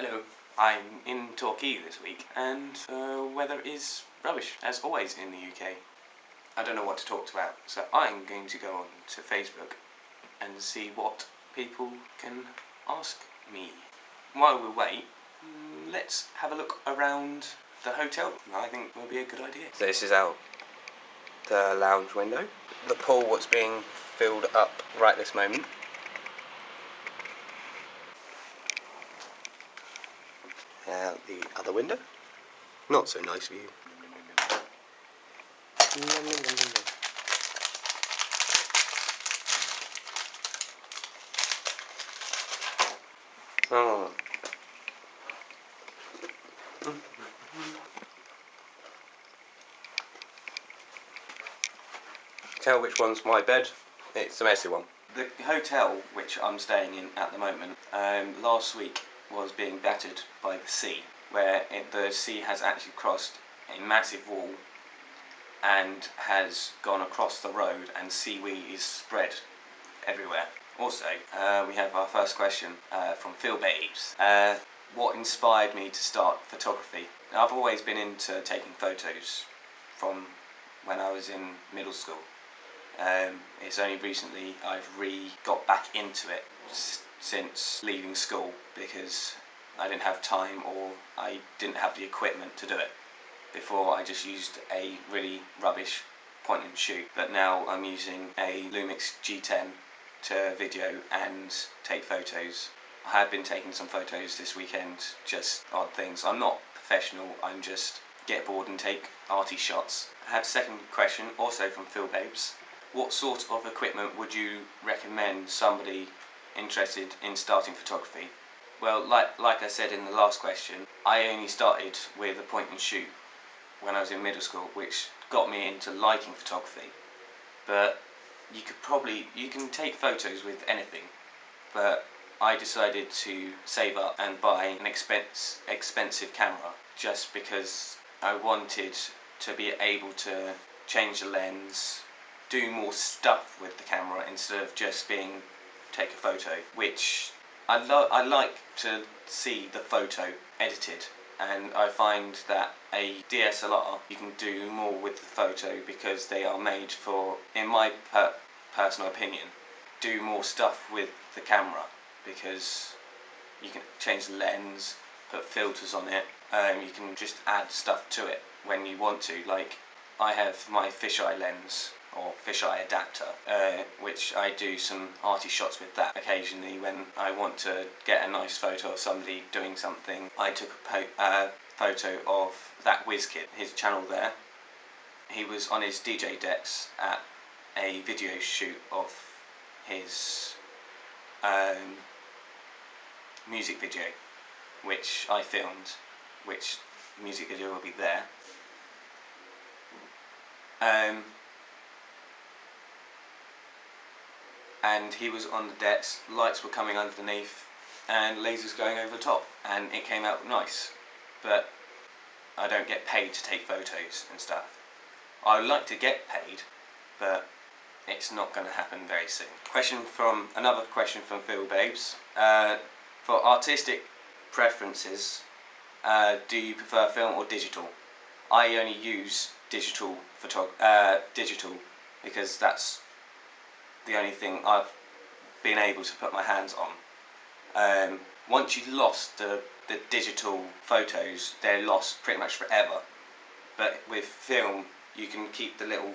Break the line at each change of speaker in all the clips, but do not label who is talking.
Hello, I'm in Torquay this week and weather is rubbish, as always in the UK. I don't know what to talk about, so I'm going to go on to Facebook and see what people can ask me. While we wait, let's have a look around the hotel. I think will be a good idea.
So this is out the lounge window. The pool what's being filled up right this moment. Out the other window. Not so nice view. Oh. Tell which one's my bed. It's the messy one.
The hotel which I'm staying in at the moment, last week was being battered by the sea, where the sea has actually crossed a massive wall and has gone across the road, and seaweed is spread everywhere. Also, we have our first question from Phil Babes. What inspired me to start photography? Now, I've always been into taking photos from when I was in middle school. It's only recently I've got back into it since leaving school, because I didn't have time or I didn't have the equipment to do it. Before, I just used a really rubbish point and shoot, but now I'm using a Lumix G10 to video and take photos. I have been taking some photos this weekend, just odd things. I'm not professional, I'm just get bored and take arty shots. I have a second question, also from Phil Babes. What sort of equipment would you recommend somebody interested in starting photography? Well, like I said in the last question, I only started with a point and shoot when I was in middle school, which got me into liking photography. But you can take photos with anything, but I decided to save up and buy an expensive camera, just because I wanted to be able to change the lens, do more stuff with the camera instead of just take a photo, which I like to see the photo edited, and I find that a DSLR, you can do more with the photo because they are made for, in my personal opinion, do more stuff with the camera, because you can change the lens, put filters on it, you can just add stuff to it when you want to. Like, I have my fisheye lens or fisheye adapter, which I do some arty shots with that occasionally when I want to get a nice photo of somebody doing something. I took a photo of that whiz kid, his channel there. He was on his DJ decks at a video shoot of his music video, which I filmed, which music video will be there. And he was on the decks, lights were coming underneath and lasers going over the top, and it came out nice. But I don't get paid to take photos and stuff. I would like to get paid, but it's not going to happen very soon. Another question from Phil Babes. For artistic preferences, do you prefer film or digital? I only use digital because that's the only thing I've been able to put my hands on. Once you've lost the digital photos, they're lost pretty much forever. But with film, you can keep the little,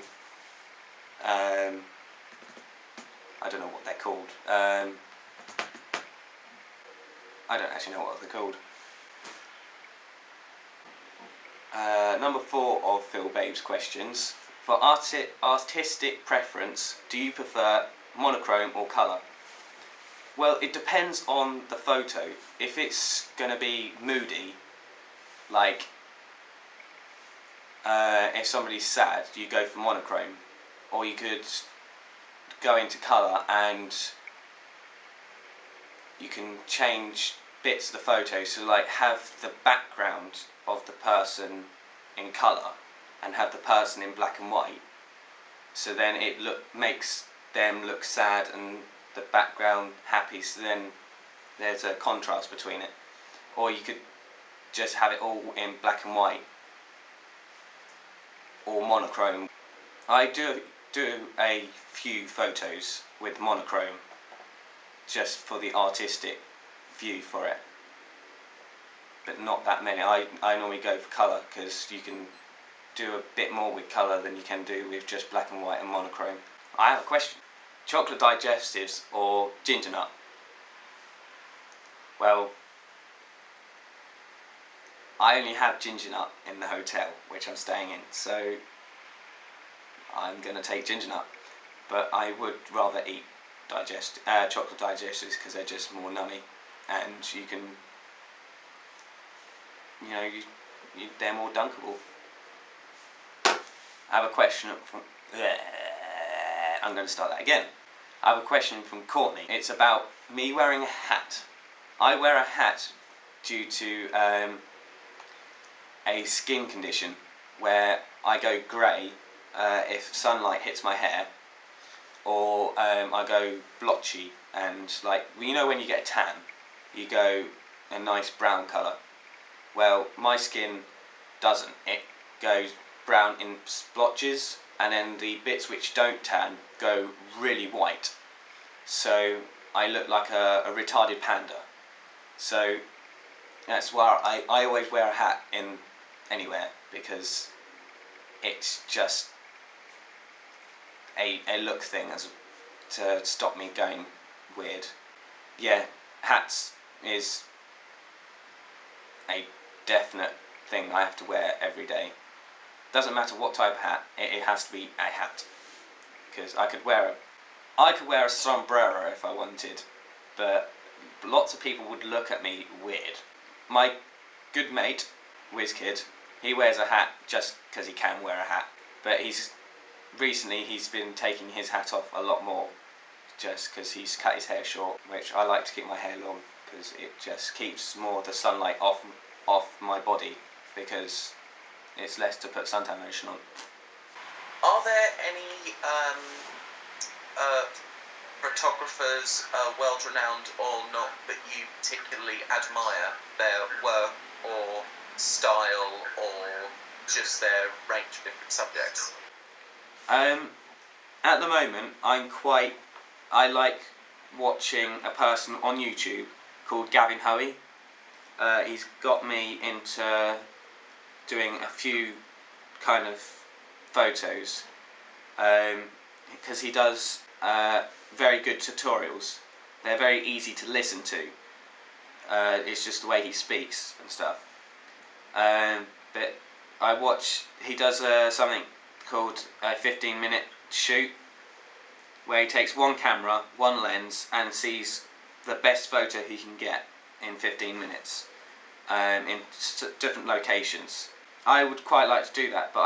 I don't know what they're called. I don't actually know what they're called. Number 4 of Phil Babe's questions. For artistic preference, do you prefer monochrome or colour? Well, it depends on the photo. If it's going to be moody, like if somebody's sad, you go for monochrome. Or you could go into colour and you can change bits of the photo, so like have the background of the person in colour and have the person in black and white, so then it makes them look sad and the background happy, so then there's a contrast between it. or you could just have it all in black and white or monochrome. I do a few photos with monochrome just for the artistic view for it, but not that many. I normally go for colour because you can do a bit more with colour than you can do with just black and white and monochrome. I have a question. Chocolate digestives or ginger nut? Well, I only have ginger nut in the hotel which I'm staying in, so I'm going to take ginger nut. But I would rather eat chocolate digestives because they're just more nummy, and you can, they're more dunkable. I have a question from. I'm going to start that again. I have a question from Courtney. It's about me wearing a hat. I wear a hat due to a skin condition where I go grey if sunlight hits my hair, or I go blotchy, and when you get a tan, you go a nice brown colour. Well, my skin doesn't. It goes brown in splotches, and then the bits which don't tan go really white. So I look like a retarded panda. So that's why I always wear a hat in anywhere, because it's just a look thing to stop me going weird. Yeah, hats is a definite thing I have to wear every day. Doesn't matter what type of hat, it has to be a hat. Because I could wear a sombrero if I wanted, but lots of people would look at me weird. My good mate, WizKid, he wears a hat just because he can wear a hat, but recently he's been taking his hat off a lot more, just because he's cut his hair short, which I like to keep my hair long because it just keeps more of the sunlight off my body, because it's less to put suntan lotion on.
Are there any photographers, world-renowned or not, that you particularly admire their work or style or just their range of different subjects?
At the moment, I like watching a person on YouTube called Gavin Hoey. He's got me into doing a few kind of photos, because he does very good tutorials. They're very easy to listen to. It's just the way he speaks and stuff. But he does something called a 15-minute shoot, where he takes one camera, one lens, and sees the best photo he can get in 15 minutes in different locations. I would quite like to do that, but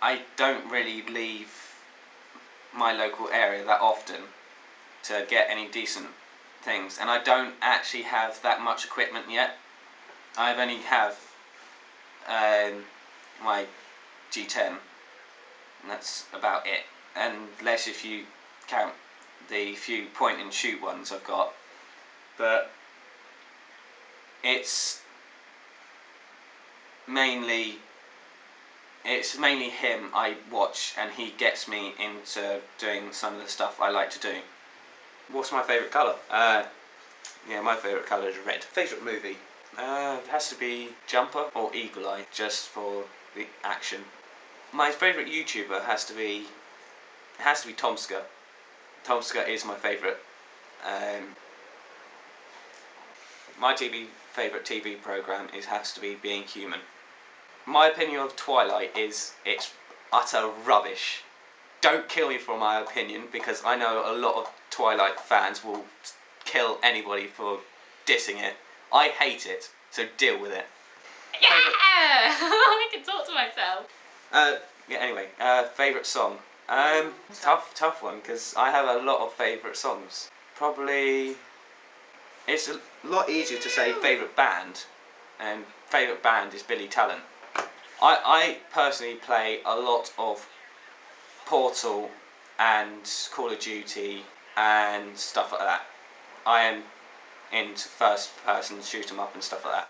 I don't really leave my local area that often to get any decent things, and I don't actually have that much equipment yet. I only have my G10, and that's about it, unless if you count the few point and shoot ones I've got. But it's mainly him I watch, and he gets me into doing some of the stuff I like to do. What's my favourite colour? Yeah, my favourite colour is red. Favourite movie? It has to be Jumper or Eagle Eye, just for the action. My favourite YouTuber has to be Tomska. Tomska is my favourite. My favourite TV programme has to be Being Human. My opinion of Twilight is it's utter rubbish. Don't kill me for my opinion, because I know a lot of Twilight fans will kill anybody for dissing it. I hate it, so deal with it.
Yeah! I can talk to myself.
Yeah, anyway, favourite song? Tough one, because I have a lot of favourite songs. Probably, it's a lot easier to say favourite band, and favourite band is Billy Talent. I personally play a lot of Portal and Call of Duty and stuff like that. I am into first person shoot 'em up and stuff like that.